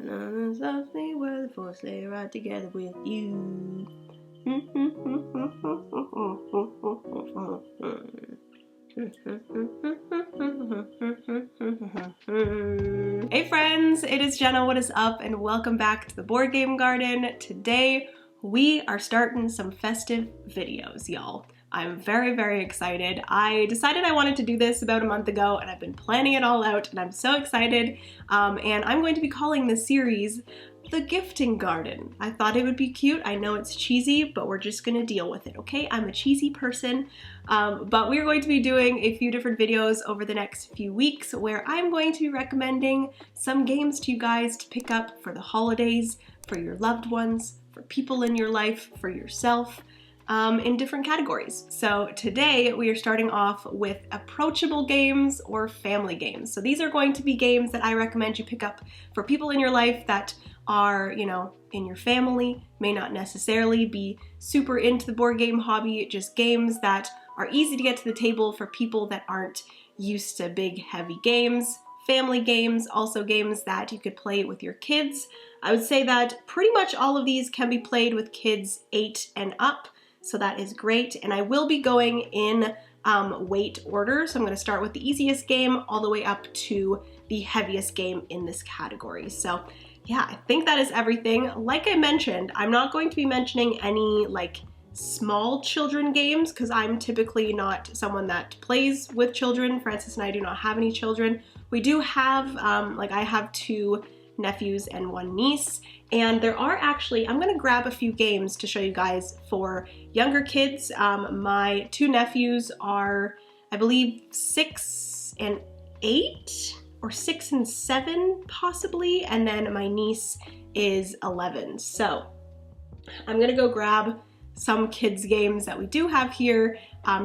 Softly where the four sleigh ride together with you. Hey friends, it is Jenna, what is up, and welcome back to the Board Game Garden. Today we are starting some festive videos, y'all. I'm very, very excited. I decided I wanted to do this about a month ago and I've been planning it all out and I'm so excited. And I'm going to be calling this series The Gifting Garden. I thought it would be cute. I know it's cheesy, but we're just gonna deal with it, okay? I'm a cheesy person, but we're going to be doing a few different videos over the next few weeks where I'm going to be recommending some games to you guys to pick up for the holidays, for your loved ones, for people in your life, for yourself, in different categories. So today we are starting off with approachable games or family games. So these are going to be games that I recommend you pick up for people in your life that are, you know, in your family, may not necessarily be super into the board game hobby, just games that are easy to get to the table for people that aren't used to big, heavy games. Family games, also games that you could play with your kids. I would say that pretty much all of these can be played with kids 8 and up. So that is great, and I will be going in weight order. So I'm going to start with the easiest game all the way up to the heaviest game in this category. So yeah, I think that is everything. Like I mentioned, I'm not going to be mentioning any like small children games because I'm typically not someone that plays with children. Francis and I do not have any children. We do have, I have 2 nephews and 1 niece, and there are actually, I'm gonna grab a few games to show you guys for younger kids. My 2 nephews are, I believe, 6 and 8, or 6 and 7 possibly, and then my niece is 11. So I'm gonna go grab some kids games that we do have here,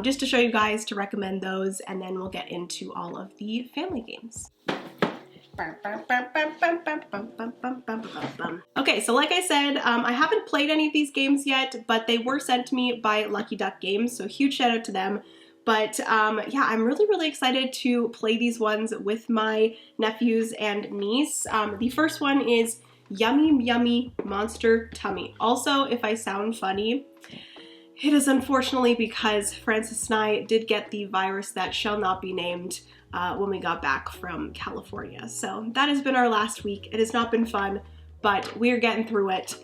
just to show you guys, to recommend those, and then we'll get into all of the family games. Okay, so like I said, I haven't played any of these games yet, but they were sent to me by Lucky Duck Games, so huge shout out to them. But yeah, I'm really excited to play these ones with my nephews and niece. The first one is Yummy Yummy Monster Tummy. Also, if I sound funny, it is unfortunately because Francis and I did get the virus that shall not be named when we got back from California. So that has been our last week. It has not been fun, but we're getting through it.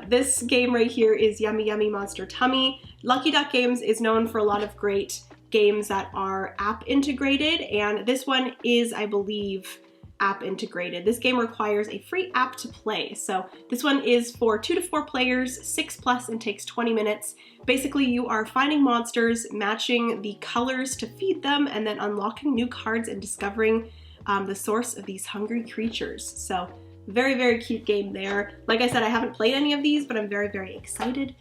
This game right here is Yummy Yummy Monster Tummy. Lucky Duck Games is known for a lot of great games that are app integrated, and this one is, I believe, app integrated. This game requires a free app to play. So this one is for 2 to 4 players, 6+, and takes 20 minutes. Basically, you are finding monsters, matching the colors to feed them, and then unlocking new cards and discovering the source of these hungry creatures. So very cute game there. Like I said, I haven't played any of these, but I'm very excited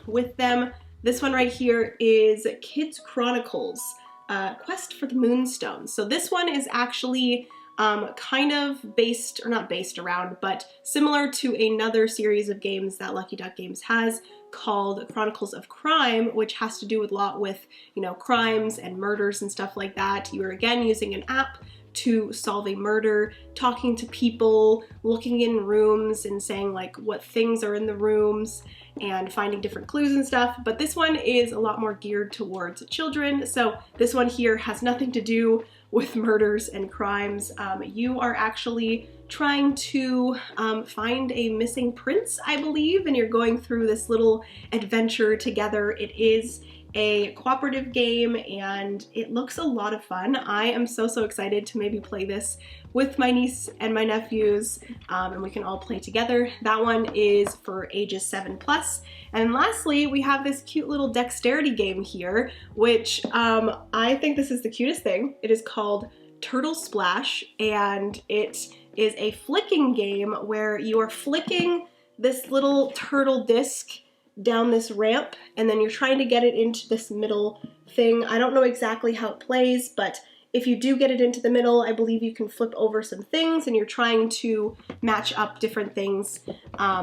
with them. This one right here is Kids Chronicles, Quest for the Moonstone. So this one is actually kind of based, or not based around, but similar to another series of games that Lucky Duck Games has called Chronicles of Crime, which has to do with a lot with, you know, crimes and murders and stuff like that. You are again using an app to solve a murder, talking to people, looking in rooms and saying like what things are in the rooms and finding different clues and stuff. But this one is a lot more geared towards children. So this one here has nothing to do with murders and crimes. You are actually trying to find a missing prince, I believe, and you're going through this little adventure together. It is a cooperative game and it looks a lot of fun. I am so excited to maybe play this with my niece and my nephews, and we can all play together. That one is for ages 7+. And lastly, we have this cute little dexterity game here, which I think this is the cutest thing. It is called Turtle Splash, and it is a flicking game where you are flicking this little turtle disc down this ramp, and then you're trying to get it into this middle thing. I don't know exactly how it plays, but if you do get it into the middle, I believe you can flip over some things and you're trying to match up different things.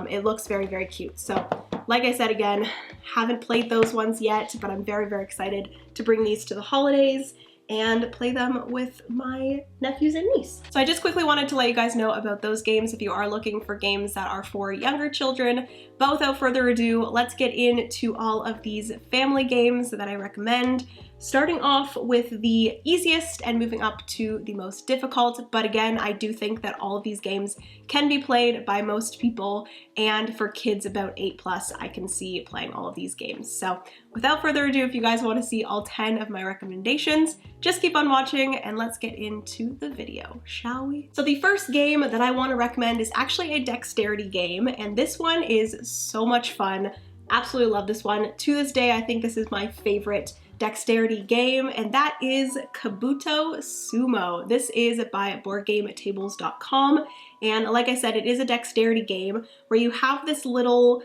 It looks very cute. So like I said, again, haven't played those ones yet, but I'm very excited to bring these to the holidays and play them with my nephews and niece. So I just quickly wanted to let you guys know about those games if you are looking for games that are for younger children. But without further ado, let's get into all of these family games that I recommend. Starting off with the easiest and moving up to the most difficult, but again, I do think that all of these games can be played by most people, and for kids about 8+, I can see playing all of these games. So without further ado, if you guys want to see all 10 of my recommendations, just keep on watching and let's get into the video, shall we? So the first game that I want to recommend is actually a dexterity game, and this one is so much fun. Absolutely love this one. To this day, I think this is my favorite dexterity game, and that is Kabuto Sumo. This is by boardgametables.com, and like I said, it is a dexterity game where you have this little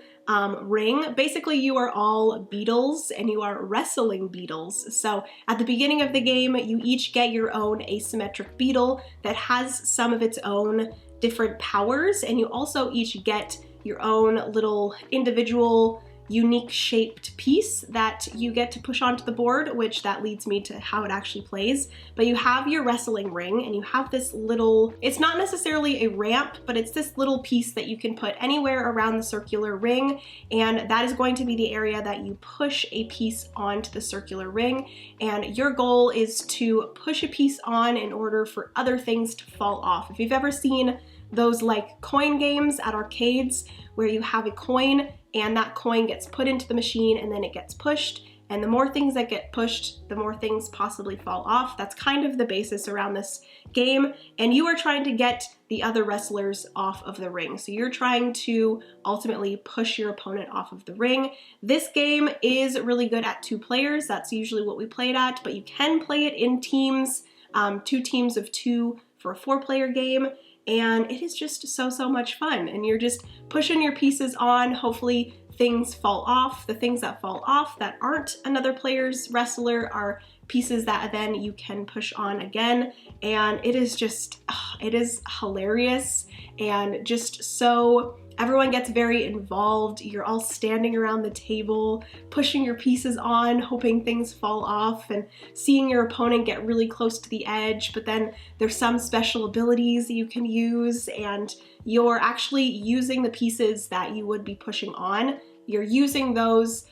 ring. Basically, you are all beetles and you are wrestling beetles. So at the beginning of the game, you each get your own asymmetric beetle that has some of its own different powers, and you also each get your own little individual unique shaped piece that you get to push onto the board, which that leads me to how it actually plays. But you have your wrestling ring and you have this little, it's not necessarily a ramp, but it's this little piece that you can put anywhere around the circular ring, and that is going to be the area that you push a piece onto the circular ring, and your goal is to push a piece on in order for other things to fall off. If you've ever seen those like coin games at arcades where you have a coin and that coin gets put into the machine and then it gets pushed, and the more things that get pushed, the more things possibly fall off. That's kind of the basis around this game, and you are trying to get the other wrestlers off of the ring. So you're trying to ultimately push your opponent off of the ring. This game is really good at 2 players. That's usually what we play it at, but you can play it in teams, 2 teams of 2 for a 4-player game. And it is just so much fun, and you're just pushing your pieces on. Hopefully things fall off. The things that fall off that aren't another player's wrestler are pieces that then you can push on again, and it is just, it is hilarious, and just so everyone gets very involved. You're all standing around the table, pushing your pieces on, hoping things fall off, and seeing your opponent get really close to the edge. But then there's some special abilities that you can use, and you're actually using the pieces that you would be pushing on. You're using those.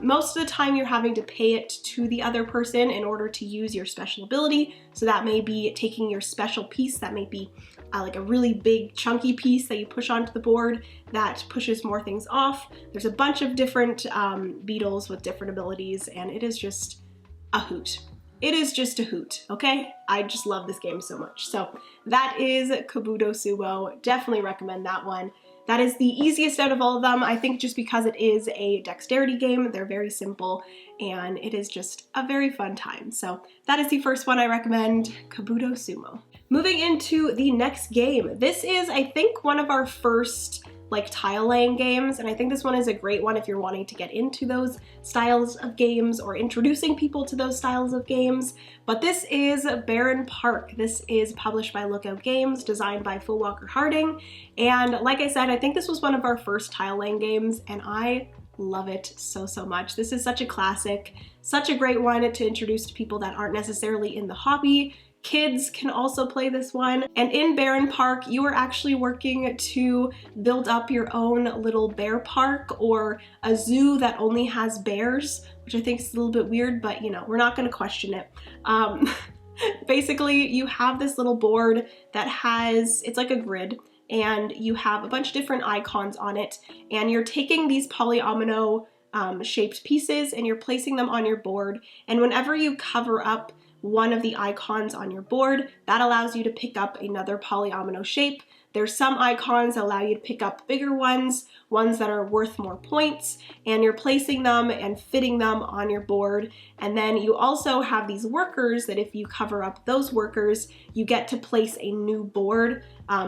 Most of the time you're having to pay it to the other person in order to use your special ability. So that may be taking your special piece, that may be like a really big chunky piece that you push onto the board that pushes more things off. There's a bunch of different beetles with different abilities, and it is just a hoot. It is just a hoot, okay? I just love this game so much. So that is Kabuto Sumo. Definitely recommend that one. That is the easiest out of all of them, I think, just because it is a dexterity game. They're very simple, and it is just a very fun time. So that is the first one I recommend, Kabuto Sumo. Moving into the next game. This is, I think, one of our first like tile laying games, and I think this one is a great one if you're wanting to get into those styles of games or introducing people to those styles of games. But this is Barren Park. This is published by Lookout Games, designed by Phil Walker Harding, and like I said, I think this was one of our first tile laying games, and I love it so much. This is such a classic, such a great one to introduce to people that aren't necessarily in the hobby. Kids can also play this one. And in Barren Park, you are actually working to build up your own little bear park, or a zoo that only has bears, which I think is a little bit weird, but you know, we're not gonna question it. Basically, you have this little board that has, it's like a grid, and you have a bunch of different icons on it, and you're taking these polyomino shaped pieces and you're placing them on your board, and whenever you cover up one of the icons on your board, that allows you to pick up another polyomino shape. There's some icons that allow you to pick up bigger ones that are worth more points, and you're placing them and fitting them on your board. And then you also have these workers that if you cover up those workers, you get to place a new board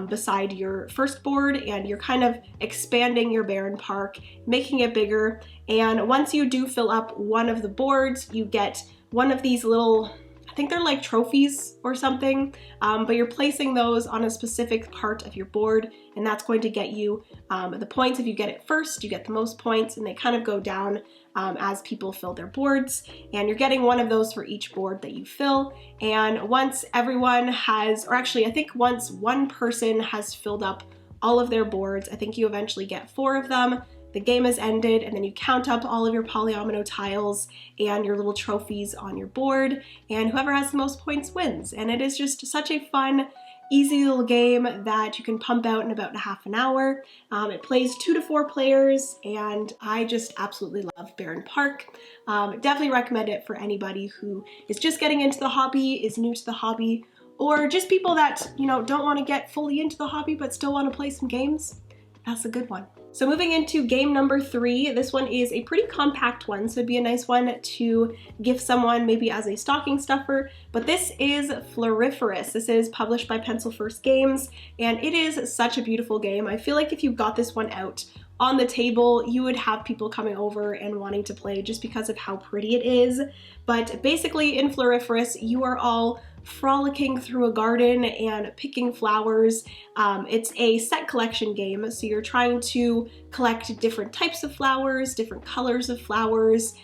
beside your first board, and you're kind of expanding your Barren Park, making it bigger. And once you do fill up one of the boards, you get one of these little I think they're like trophies or something, but you're placing those on a specific part of your board, and that's going to get you the points. If you get it first, you get the most points, and they kind of go down as people fill their boards, and you're getting one of those for each board that you fill. And once everyone has, or actually I think once one person has filled up all of their boards, I think you eventually get 4 of them, the game is ended, and then you count up all of your polyomino tiles and your little trophies on your board, and whoever has the most points wins. And it is just such a fun, easy little game that you can pump out in about half an hour. It plays 2 to 4 players, and I just absolutely love Barren Park. Definitely recommend it for anybody who is just getting into the hobby, is new to the hobby, or just people that, you know, don't want to get fully into the hobby but still want to play some games. That's a good one. So moving into game number 3, this one is a pretty compact one, so it'd be a nice one to gift someone maybe as a stocking stuffer, but this is Floriferous. This is published by Pencil First Games, and it is such a beautiful game. I feel like if you got this one out on the table, you would have people coming over and wanting to play just because of how pretty it is. But basically in Floriferous, you are all frolicking through a garden and picking flowers. It's a set collection game, so you're trying to collect different types of flowers, different colors of flowers,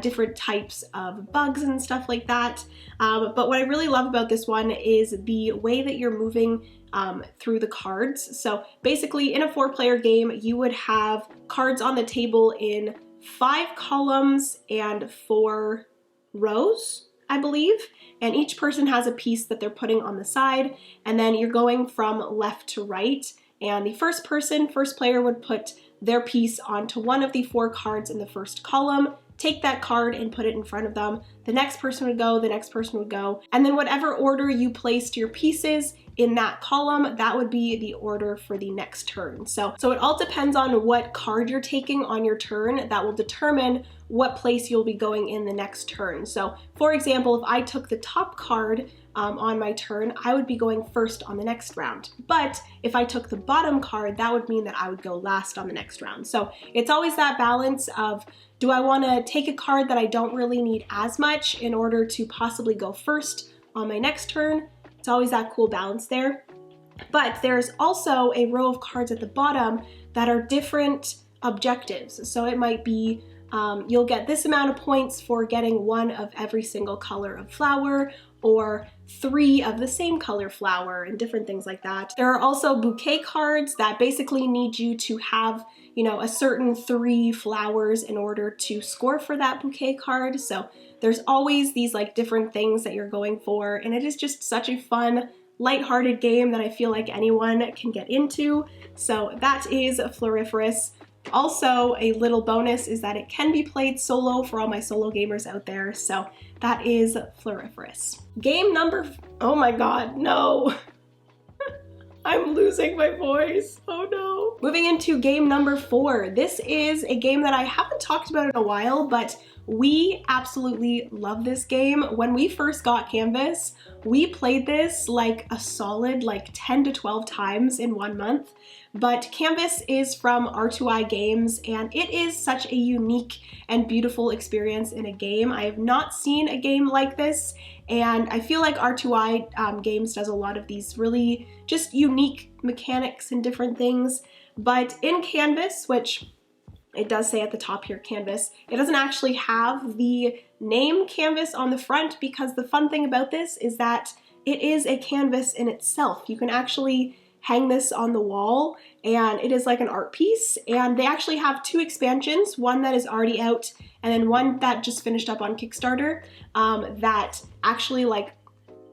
different types of bugs and stuff like that. But what I really love about this one is the way that you're moving through the cards. So basically in a 4-player game, you would have cards on the table in 5 columns and 4 rows, I believe, and each person has a piece that they're putting on the side, and then you're going from left to right, and the first player would put their piece onto one of the 4 cards in the first column, take that card and put it in front of them. The next person would go, the next person would go, and then whatever order you placed your pieces in that column, that would be the order for the next turn. So it all depends on what card you're taking on your turn that will determine what place you'll be going in the next turn. So for example, if I took the top card on my turn, I would be going first on the next round. But if I took the bottom card, that would mean that I would go last on the next round. So it's always that balance of, do I want to take a card that I don't really need as much in order to possibly go first on my next turn? It's always that cool balance there. But there's also a row of cards at the bottom that are different objectives. So it might be you'll get this amount of points for getting 1 of every single color of flower, or 3 of the same color flower, and different things like that. There are also bouquet cards that basically need you to have, you know, a certain 3 flowers in order to score for that bouquet card. So there's always these like different things that you're going for, and it is just such a fun, lighthearted game that I feel like anyone can get into. So that is Floriferous. Also, a little bonus is that it can be played solo for all my solo gamers out there. So that is Floriferous. Game number, oh my god, no. I'm losing my voice, oh no. Moving into game number 4. This is a game that I haven't talked about in a while, but we absolutely love this game. When we first got Canvas, we played this like a solid 10 to 12 times in 1 month. But Canvas is from R2I Games, and it is such a unique and beautiful experience in a game. I have not seen a game like this, and I feel like R2I Games does a lot of these really just unique mechanics and different things. But in Canvas, which it does say at the top here, Canvas, it doesn't actually have the name Canvas on the front, because the fun thing about this is that it is a canvas in itself. You can actually hang this on the wall, and it is like an art piece. And they actually have 2 expansions, one that is already out and then one that just finished up on Kickstarter, that actually like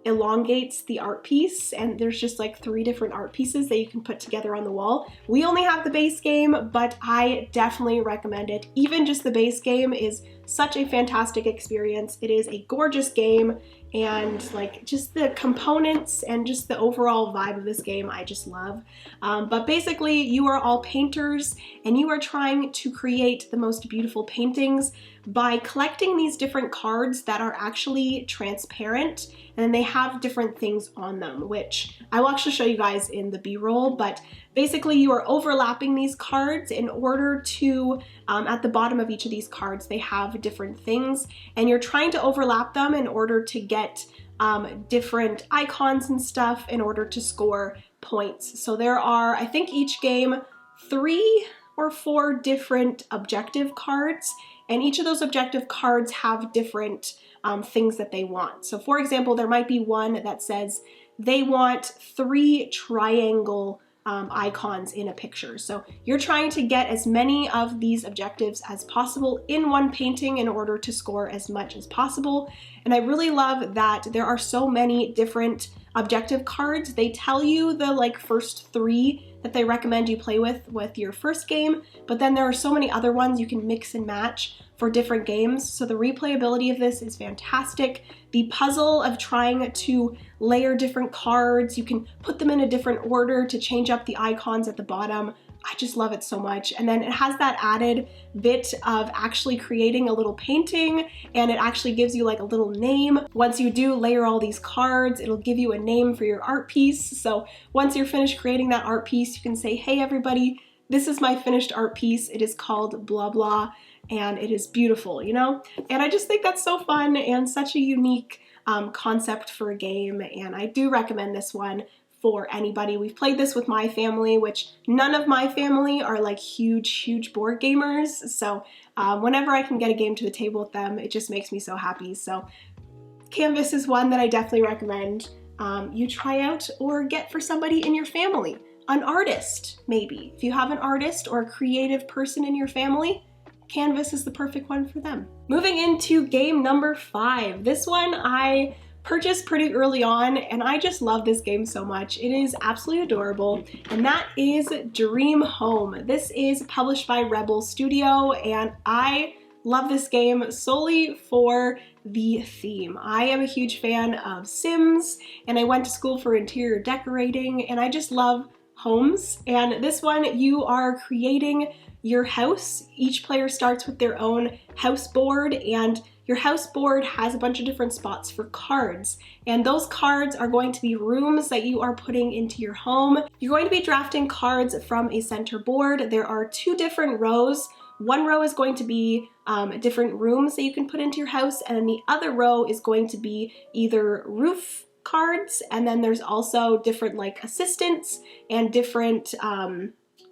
elongates the art piece, and there's just like 3 different art pieces that you can put together on the wall. We only have the base game, but I definitely recommend it. Even just the base game is such a fantastic experience. It is a gorgeous game, and like just the components and just the overall vibe of this game I just love. But basically you are all painters, and you are trying to create the most beautiful paintings by collecting these different cards that are actually transparent, and they have different things on them, which I will actually show you guys in the B-roll. But Basically, you are overlapping these cards in order to, at the bottom of each of these cards, they have different things, and you're trying to overlap them in order to get different icons and stuff in order to score points. So there are, I think each game, 3 or 4 different objective cards, and each of those objective cards have different things that they want. So for example, there might be one that says they want 3 triangle icons in a picture. So you're trying to get as many of these objectives as possible in one painting in order to score as much as possible. And I really love that there are so many different objective cards. They tell you the first 3 that they recommend you play with your first game, but then there are so many other ones you can mix and match for different games. So the replayability of this is fantastic. The puzzle of trying to layer different cards, you can put them in a different order to change up the icons at the bottom. I just love it so much. And then it has that added bit of actually creating a little painting, and it actually gives you like a little name. Once you do layer all these cards, it'll give you a name for your art piece. So once you're finished creating that art piece, you can say, hey everybody, this is my finished art piece. It is called blah blah, and it is beautiful, you know? And I just think that's so fun and such a unique concept for a game, and I do recommend this one for anybody. We've played this with my family, which none of my family are like huge board gamers, so whenever I can get a game to the table with them, it just makes me so happy. So Canvas is one that I definitely recommend you try out or get for somebody in your family. An artist, maybe. If you have an artist or a creative person in your family, Canvas is the perfect one for them. Moving into game number 5. This one I purchased pretty early on, and I just love this game so much. It is absolutely adorable, and that is Dream Home. This is published by Rebel Studio, and I love this game solely for the theme. I am a huge fan of Sims, and I went to school for interior decorating, and I just love homes. And this one, you are creating your house. Each player starts with their own house board, and your house board has a bunch of different spots for cards, and those cards are going to be rooms that you are putting into your home. You're going to be drafting cards from a center board. There are 2 different rows. One row is going to be different rooms that you can put into your house, and then the other row is going to be either roof cards, and then there's also different like assistants and different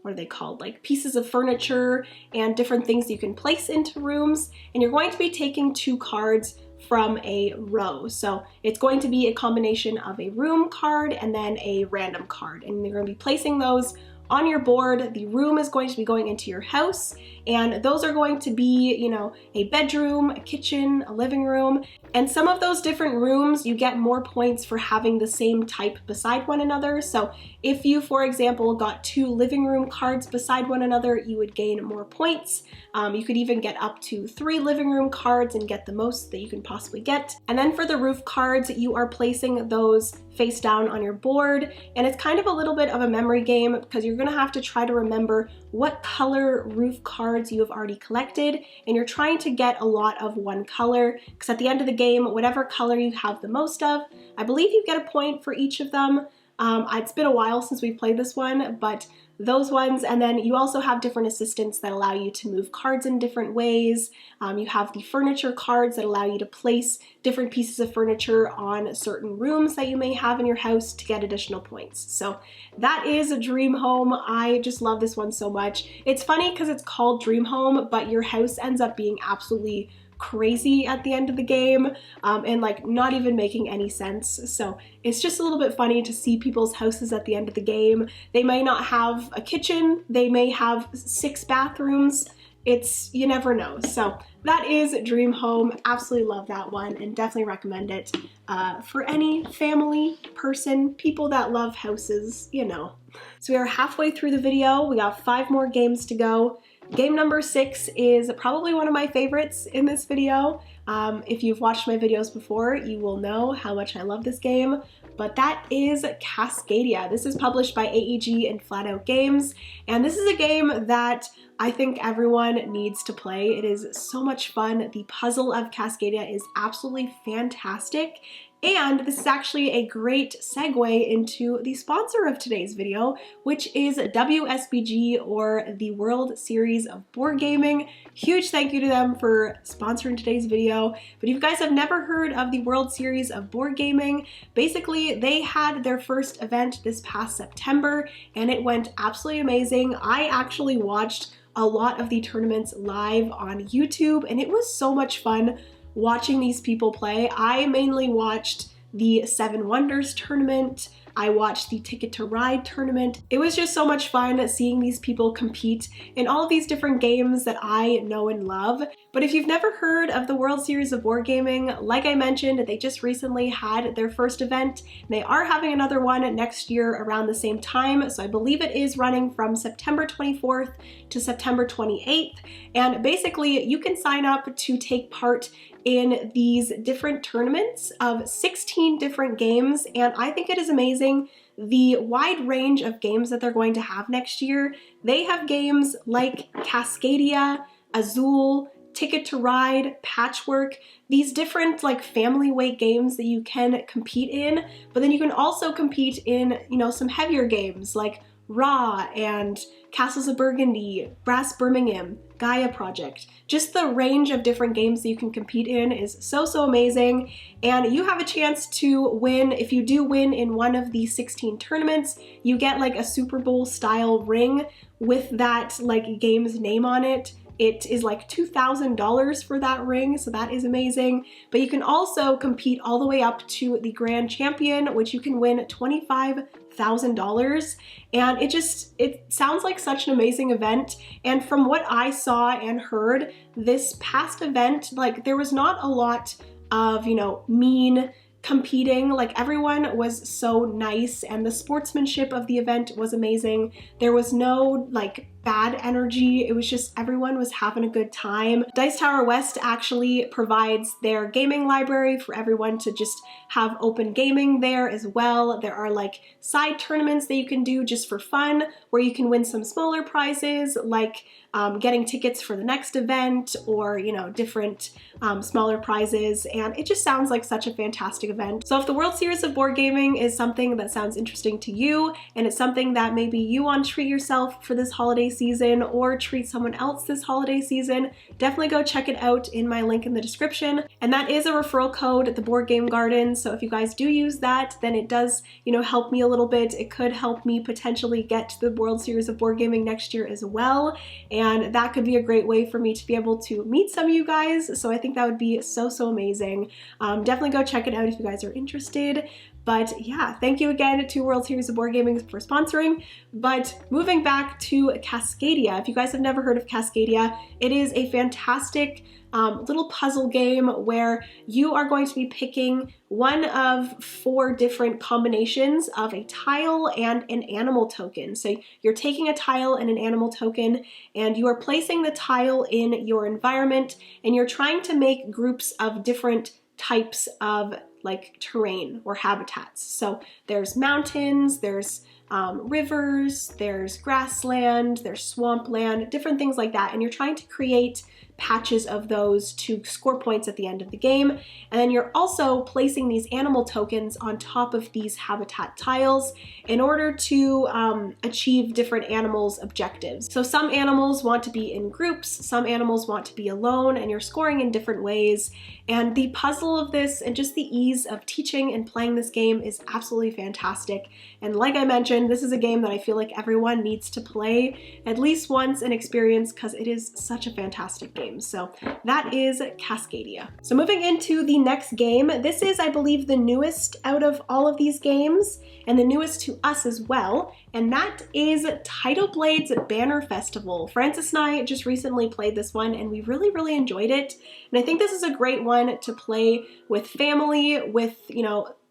what are they called, like pieces of furniture and different things you can place into rooms. And you're going to be taking 2 cards from a row. So it's going to be a combination of a room card and then a random card, and you're going to be placing those on your board. The room is going to be going into your house, and those are going to be, you know, a bedroom, a kitchen, a living room. And some of those different rooms, you get more points for having the same type beside one another. So if you, for example, got 2 living room cards beside one another, you would gain more points. You could even get up to 3 living room cards and get the most that you can possibly get. And then for the roof cards, you are placing those face down on your board, and it's kind of a little bit of a memory game because you're gonna have to try to remember what color roof cards you have already collected, and you're trying to get a lot of one color, because at the end of the game, whatever color you have the most of, I believe you get a point for each of them. It's been a while since we've played this one, but those ones, and then you also have different assistants that allow you to move cards in different ways. You have the furniture cards that allow you to place different pieces of furniture on certain rooms that you may have in your house to get additional points. So that is Dream Home. I just love this one so much. It's funny because it's called Dream Home, but your house ends up being absolutely crazy at the end of the game, and like not even making any sense. So it's just a little bit funny to see people's houses at the end of the game. They may not have a kitchen, they may have 6 bathrooms. You never know. So that is Dream Home. Absolutely love that one and definitely recommend it for any family, person, people that love houses, you know. So we are halfway through the video. We got 5 more games to go. Game number 6 is probably one of my favorites in this video. If you've watched my videos before, you will know how much I love this game, but that is Cascadia. This is published by AEG and Flat Out Games, and this is a game that I think everyone needs to play. It is so much fun. The puzzle of Cascadia is absolutely fantastic, And this is actually a great segue into the sponsor of today's video, which is WSBG, or the World Series of Board Gaming. Huge thank you to them for sponsoring today's video. But if you guys have never heard of the World Series of Board Gaming, basically they had their first event this past September and it went absolutely amazing. I actually watched a lot of the tournaments live on YouTube and it was so much fun watching these people play. I mainly watched the Seven Wonders tournament. I watched the Ticket to Ride tournament. It was just so much fun seeing these people compete in all of these different games that I know and love. But if you've never heard of the World Series of Board Gaming, like I mentioned, they just recently had their first event. They are having another one next year around the same time. So I believe it is running from September 24th to September 28th. And basically you can sign up to take part in these different tournaments of 16 different games, and I think it is amazing the wide range of games that they're going to have next year. They have games like Cascadia, Azul, Ticket to Ride, Patchwork, these different like family weight games that you can compete in, but then you can also compete in, some heavier games like Raw and Castles of Burgundy, Brass Birmingham, Gaia Project. Just the range of different games that you can compete in is so amazing, and you have a chance to win. If you do win in one of the 16 tournaments, you get like a Super Bowl style ring with that like game's name on it. It is like $2,000 for that ring, so that is amazing. But you can also compete all the way up to the Grand Champion, which you can win $25,000. And it sounds like such an amazing event. And from what I saw and heard, this past event, like there was not a lot of, mean competing. Like everyone was so nice and the sportsmanship of the event was amazing. There was no like bad energy. It was just everyone was having a good time. Dice Tower West actually provides their gaming library for everyone to just have open gaming there as well. There are like side tournaments that you can do just for fun where you can win some smaller prizes like getting tickets for the next event or, different smaller prizes. And it just sounds like such a fantastic event. So if the World Series of Board Gaming is something that sounds interesting to you and it's something that maybe you want to treat yourself for this holiday season or treat someone else this holiday season, definitely go check it out in my link in the description. And that is a referral code at the Board Game Garden. So if you guys do use that, then it does, help me a little bit. It could help me potentially get to the World Series of Board Gaming next year as well. And that could be a great way for me to be able to meet some of you guys. So I think that would be so amazing. Definitely go check it out if you guys are interested. But yeah, thank you again to World Series of Board Gaming for sponsoring. But moving back to Cascadia, if you guys have never heard of Cascadia, it is a fantastic little puzzle game where you are going to be picking one of 4 different combinations of a tile and an animal token. So you're taking a tile and an animal token and you are placing the tile in your environment and you're trying to make groups of different types of like terrain or habitats. So there's mountains, there's rivers, there's grassland, there's swampland, different things like that. And you're trying to create patches of those to score points at the end of the game. And then you're also placing these animal tokens on top of these habitat tiles in order to achieve different animals' objectives. So some animals want to be in groups, some animals want to be alone, and you're scoring in different ways. And the puzzle of this and just the ease of teaching and playing this game is absolutely fantastic. And like I mentioned, this is a game that I feel like everyone needs to play at least once and experience because it is such a fantastic game. So that is Cascadia. So moving into the next game, this is, I believe, the newest out of all of these games and the newest to us as well. And that is Tidal Blade's Banner Festival. Francis and I just recently played this one and we really enjoyed it. And I think this is a great one to play with family, with,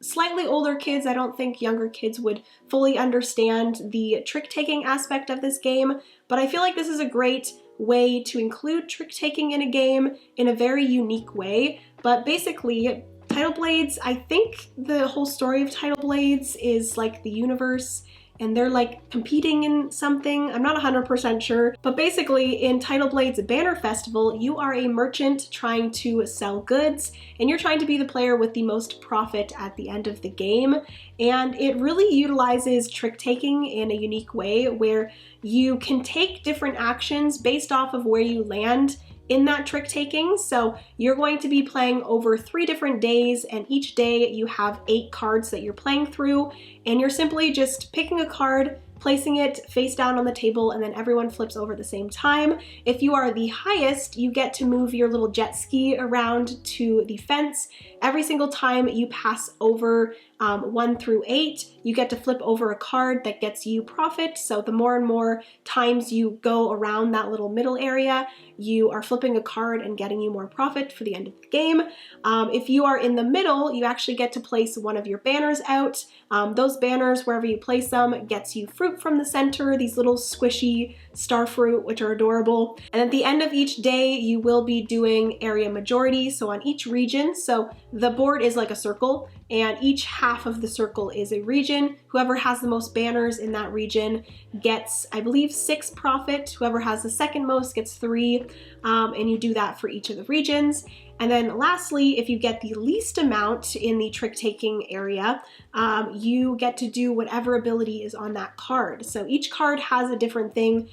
slightly older kids. I don't think younger kids would fully understand the trick-taking aspect of this game, but I feel like this is a great way to include trick-taking in a game in a very unique way. But basically, Tidal Blades, I think the whole story of Tidal Blades is like the universe and they're like competing in something. I'm not 100% sure, but basically in Tidal Blade's Banner Festival, you are a merchant trying to sell goods, and you're trying to be the player with the most profit at the end of the game. And it really utilizes trick-taking in a unique way where you can take different actions based off of where you land in that trick taking. So you're going to be playing over 3 different days, and each day you have 8 cards that you're playing through, and you're simply just picking a card, placing it face down on the table, and then everyone flips over at the same time. If you are the highest, you get to move your little jet ski around to the fence. Every single time you pass over 1 through 8, you get to flip over a card that gets you profit. So the more and more times you go around that little middle area, you are flipping a card and getting you more profit for the end of the game. If you are in the middle, you actually get to place one of your banners out. Those banners, wherever you place them, gets you fruit from the center, these little squishy star fruit, which are adorable. And at the end of each day, you will be doing area majority. So on each region, so the board is like a circle, and each half of the circle is a region. Whoever has the most banners in that region gets, I believe, 6 profit. Whoever has the second most gets 3, and you do that for each of the regions. And then lastly, if you get the least amount in the trick-taking area, you get to do whatever ability is on that card. So each card has a different thing.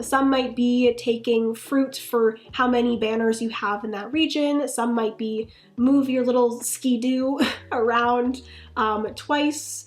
Some might be taking fruit for how many banners you have in that region. Some might be move your little ski-doo around twice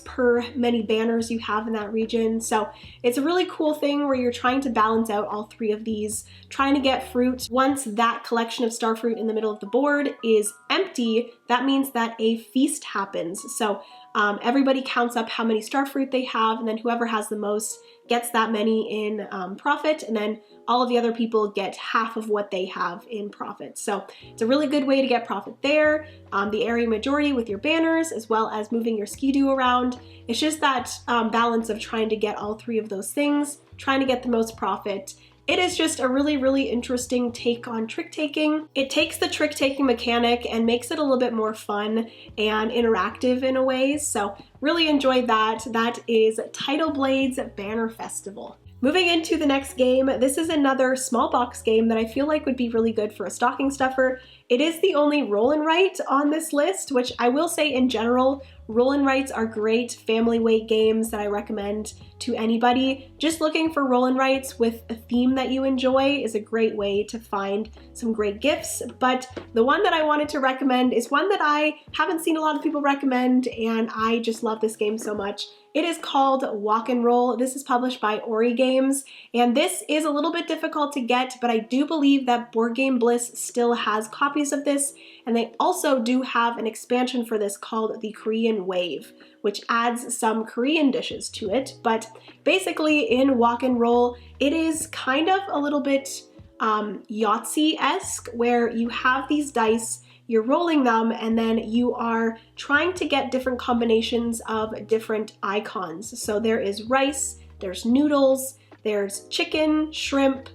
per many banners you have in that region. So it's a really cool thing where you're trying to balance out all 3 of these, trying to get fruit. Once that collection of star fruit in the middle of the board is empty, that means that a feast happens. So everybody counts up how many star fruit they have, and then whoever has the most gets that many in profit, and then all of the other people get half of what they have in profit. So it's a really good way to get profit there. The area majority with your banners, as well as moving your ski-doo around. It's just that balance of trying to get all 3 of those things, trying to get the most profit. It is just a really, really interesting take on trick-taking. It takes the trick-taking mechanic and makes it a little bit more fun and interactive in a way. So really enjoyed that. That is Tidal Blade's Banner Festival. Moving into the next game, this is another small box game that I feel like would be really good for a stocking stuffer. It is the only roll and write on this list, which I will say in general, roll and writes are great family weight games that I recommend to anybody. Just looking for roll and writes with a theme that you enjoy is a great way to find some great gifts. But the one that I wanted to recommend is one that I haven't seen a lot of people recommend, and I just love this game so much. It is called Walk and Roll. This is published by Ori Games, and this is a little bit difficult to get, but I do believe that Board Game Bliss still has copies of this, and they also do have an expansion for this called the Korean Wave, which adds some Korean dishes to it. But basically in Walk and Roll, it is kind of a little bit Yahtzee-esque, where you have these dice, you're rolling them, and then you are trying to get different combinations of different icons. So there is rice, there's noodles, there's chicken, shrimp,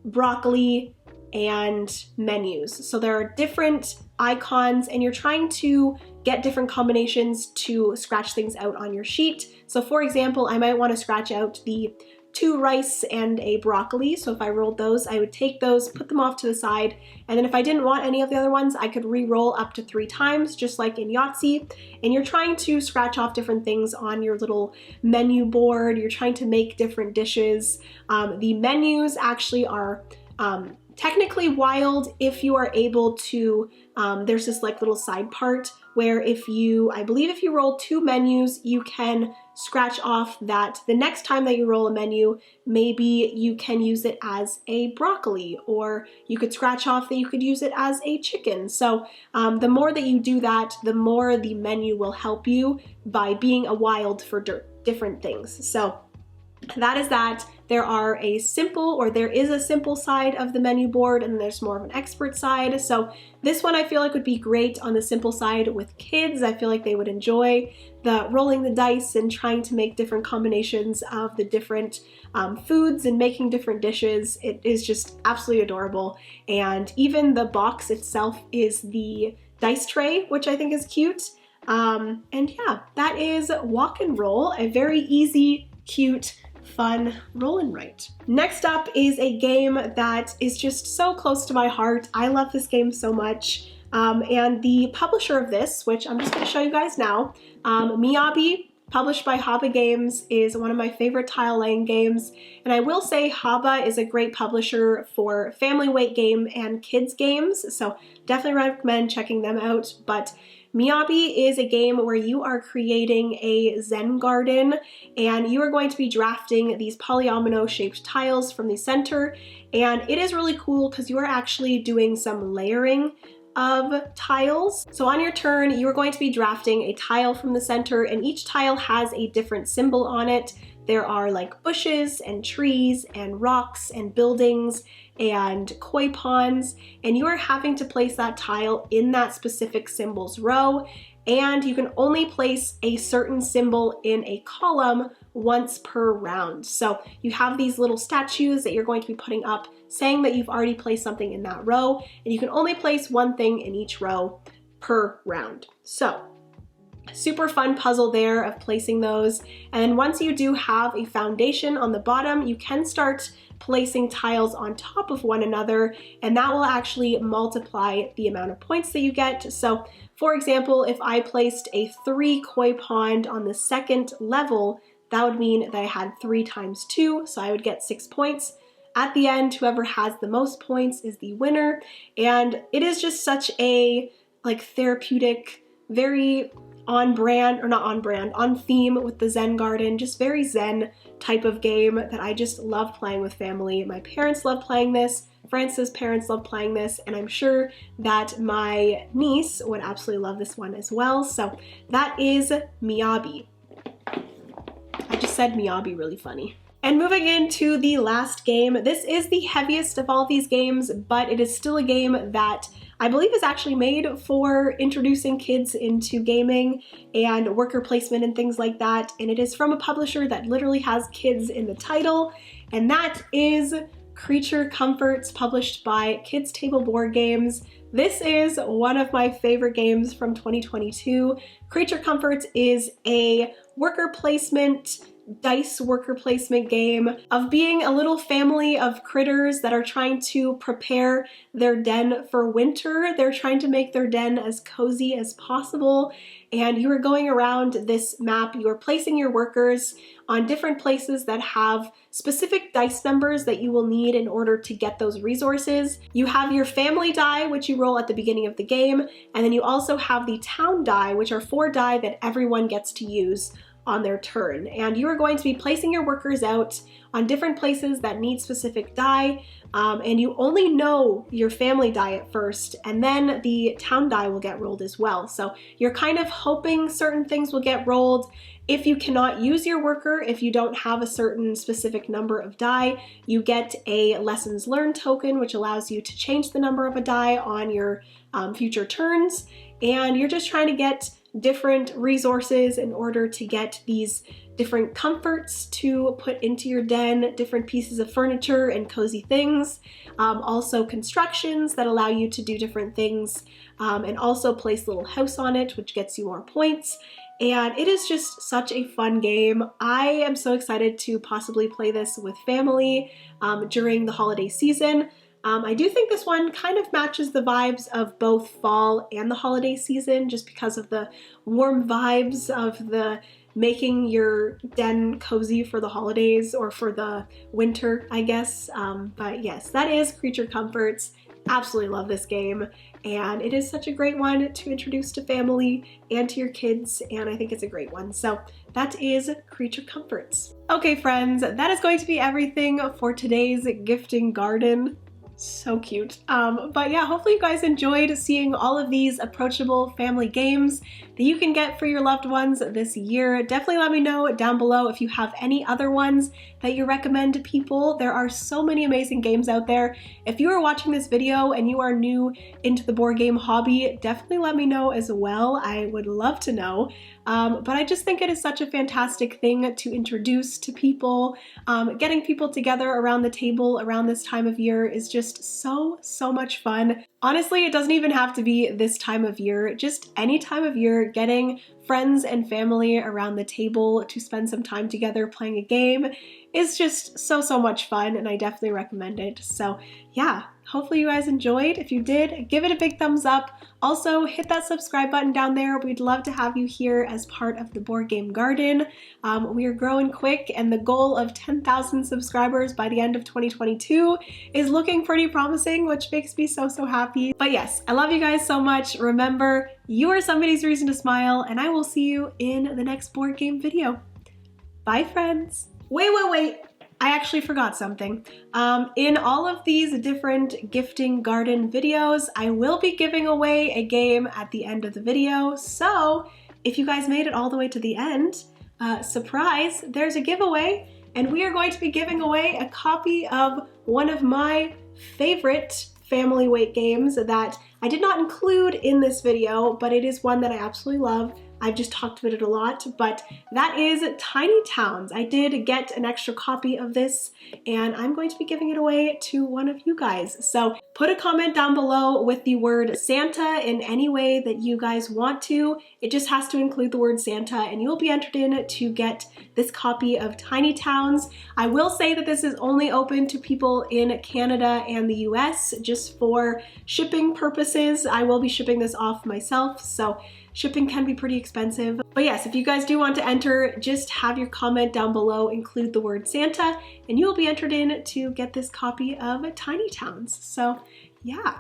broccoli, and menus. So there are different icons, and you're trying to get different combinations to scratch things out on your sheet. So for example, I might want to scratch out the 2 rice and a broccoli. So if I rolled those, I would take those, put them off to the side, and then if I didn't want any of the other ones, I could re-roll up to 3 times, just like in Yahtzee. And you're trying to scratch off different things on your little menu board. You're trying to make different dishes. The menus actually are technically wild if you are able to, there's this like little side part where I believe if you roll 2 menus, you can scratch off that the next time that you roll a menu, maybe you can use it as a broccoli, or you could scratch off that you could use it as a chicken. So the more that you do that, the more the menu will help you by being a wild for different things. So that is that. There is a simple side of the menu board, and there's more of an expert side. So this one I feel like would be great on the simple side with kids. I feel like they would enjoy the rolling the dice and trying to make different combinations of the different foods and making different dishes. It is just absolutely adorable. And even the box itself is the dice tray, which I think is cute. And yeah, that is Walk and Roll, a very easy, cute, fun roll and write. Next up is a game that is just so close to my heart. I love this game so much. And the publisher of this, which I'm just going to show you guys now, Miyabi, published by Haba Games, is one of my favorite tile laying games. And I will say Haba is a great publisher for family weight game and kids games, so definitely recommend checking them out. But Miyabi is a game where you are creating a Zen garden and you are going to be drafting these polyomino shaped tiles from the center. And it is really cool because you are actually doing some layering of tiles. So on your turn, you are going to be drafting a tile from the center, and each tile has a different symbol on it. There are like bushes and trees and rocks and buildings and koi ponds, and you are having to place that tile in that specific symbol's row, and you can only place a certain symbol in a column once per round. So you have these little statues that you're going to be putting up saying that you've already placed something in that row, and you can only place one thing in each row per round. So super fun puzzle there of placing those. And once you do have a foundation on the bottom, you can start placing tiles on top of one another, and that will actually multiply the amount of points that you get. So for example, if I placed a 3 koi pond on the second level, that would mean that I had 3 times 2, so I would get 6 points. At the end, whoever has the most points is the winner, and it is just such a like therapeutic, very on brand, or not on brand, on theme with the Zen garden, just very Zen type of game that I just love playing with family. My parents love playing this, France's parents love playing this, and I'm sure that my niece would absolutely love this one as well. So that is Miyabi. I just said Miyabi really funny. And moving into the last game, this is the heaviest of all these games, but it is still a game that I believe is actually made for introducing kids into gaming and worker placement and things like that. And it is from a publisher that literally has kids in the title, and that is Creature Comforts, published by Kids Table Board Games. This is one of my favorite games from 2022. Creature Comforts is a worker placement, dice worker placement game of being a little family of critters that are trying to prepare their den for winter. They're trying to make their den as cozy as possible, and you are going around this map, you are placing your workers on different places that have specific dice numbers that you will need in order to get those resources. You have your family die, which you roll at the beginning of the game, and then you also have the town die, which are 4 die that everyone gets to use on their turn. And you are going to be placing your workers out on different places that need specific die, and you only know your family die at first, and then the town die will get rolled as well. So you're kind of hoping certain things will get rolled. If you cannot use your worker, if you don't have a certain specific number of die, you get a lessons learned token, which allows you to change the number of a die on your future turns, and you're just trying to get different resources in order to get these different comforts to put into your den, different pieces of furniture and cozy things, also constructions that allow you to do different things, and also place a little house on it, which gets you more points. And it is just such a fun game. I am so excited to possibly play this with family during the holiday season. I do think this one kind of matches the vibes of both fall and the holiday season, just because of the warm vibes of the making your den cozy for the holidays, or for the winter, I guess. But yes, that is Creature Comforts. Absolutely love this game, and it is such a great one to introduce to family and to your kids, and I think it's a great one. So that is Creature Comforts. Okay friends, that is going to be everything for today's gifting garden. So cute. But yeah, hopefully you guys enjoyed seeing all of these approachable family games that you can get for your loved ones this year. Definitely let me know down below if you have any other ones that you recommend to people. There are so many amazing games out there. If you are watching this video and you are new into the board game hobby, definitely let me know as well. I would love to know. but I just think it is such a fantastic thing to introduce to people. Getting people together around the table around this time of year is just so much fun. Honestly, it doesn't even have to be this time of year, just any time of year, getting friends and family around the table to spend some time together playing a game is just so much fun, and I definitely recommend it. So yeah, hopefully you guys enjoyed. If you did, give it a big thumbs up. Also, hit that subscribe button down there. We'd love to have you here as part of the Board Game Garden. We are growing quick, and the goal of 10,000 subscribers by the end of 2022 is looking pretty promising, which makes me so happy. But yes, I love you guys so much. Remember, you are somebody's reason to smile, and I will see you in the next board game video. Bye, friends. Wait. I actually forgot something. In all of these different gifting garden videos, I will be giving away a game at the end of the video. So if you guys made it all the way to the end, surprise, there's a giveaway, and we are going to be giving away a copy of one of my favorite family weight games that I did not include in this video, but it is one that I absolutely love. I've just talked about it a lot, but that is Tiny Towns. I did get an extra copy of this, and I'm going to be giving it away to one of you guys. So put a comment down below with the word Santa in any way that you guys want to. It just has to include the word Santa, and you'll be entered in to get this copy of Tiny Towns. I will say that this is only open to people in Canada and the US, just for shipping purposes. I will be shipping this off myself, so shipping can be pretty expensive. But yes, if you guys do want to enter, just have your comment down below, include the word Santa, and you will be entered in to get this copy of Tiny Towns. So yeah,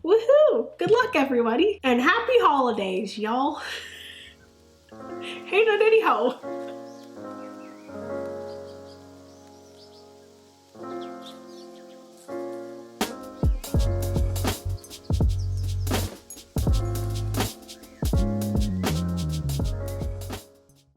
woohoo! Good luck, everybody, and happy holidays, y'all. Hey, not anyhow.